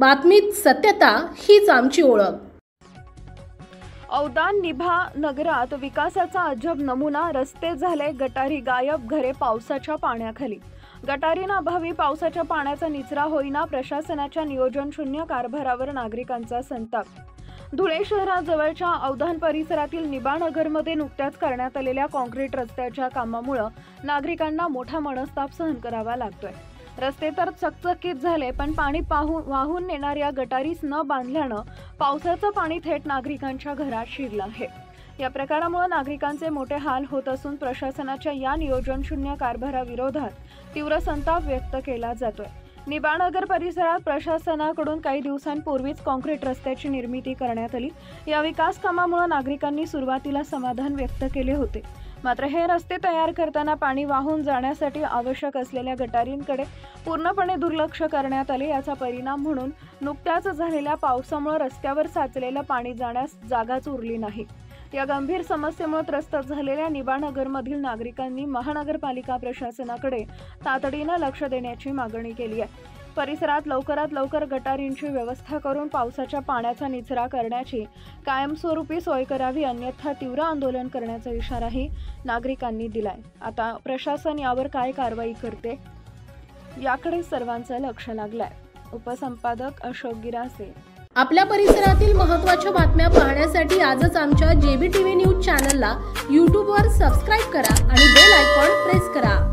बातमीत सत्यता हीच आमची ओळख। औदान निभा नगरात विकासाचा अजब नमुना। रस्ते झाले गटारी गायब, घरे पावसाच्या पाण्याखाली। गटारींअभावी पावसाच्या पाण्याचा निचरा होईना। प्रशासनाच्या नियोजन शून्य कारभारावर नागरिकांचा संताप। धुळे शहराजवळच्या औदान परिसरातील निभानगरमध्ये नुकत्याच करण्यात आलेल्या काँक्रीट रस्त्याच्या कामामुळे नागरिकांना मोठा मनस्ताप सहन करावा लागतोय। रस्ते तर चकचकीत झाले, पण पाणी वाहून नेणाऱ्या गटारीस न बांधल्यानं पावसाचं पाणी थेट नागरिकांच्या घरात शिरलं आहे। या प्रकारामुळे नागरिकांचे मोठे हाल होत असून प्रशासनाच्या या नियोजन शून्य कारभाराविरोधात तीव्र संताप व्यक्त केला जातोय। निभानगर परिसरात प्रशासनाकडून काही दिवसांपूर्वीच काँक्रीट रस्त्याची निर्मिती करण्यात आली। या विकास कामामुळे नागरिकांनी सुरुवातीला समाधान व्यक्त केले होते, मात्र हे रस्ते तयार करताना पाणी वाहून जाण्यासाठी आवश्यक असलेल्या गटारींकडे पूर्णपणे दुर्लक्ष करण्यात आले। याचा परिणाम म्हणून नुकत्याच झालेल्या पावसामुळे रस्त्यावर साचलेलं पाणी जाण्यास जागाच उरली नाही। या गंभीर समस्येमुळे त्रस्त झालेल्या निभानगरमधील नागरिकांनी महानगरपालिका प्रशासनाकडे तातडीने लक्ष देण्याची मागणी केली आहे। परिसरात लवकरात लवकर गटारींची व्यवस्था करून पावसाच्या पाण्याचा निचरा करण्याची कायमस्वरूपी सोय करावी, अन्यथा तीव्र आंदोलन करण्याचा इशाराही नागरिकांनी दिलाय। आता प्रशासन यावर काय कारवाई करते याकडे सर्वांचं लक्ष लागलंय। उपसंपादक अशोक गिरासे। आपल्या परिसरातील महत्त्वाच्या बातम्या पाहण्यासाठी आजच आमच्या JBTV न्यूज चॅनलला YouTube वर सबस्क्राइब करा आणि बेल आयकॉन प्रेस करा।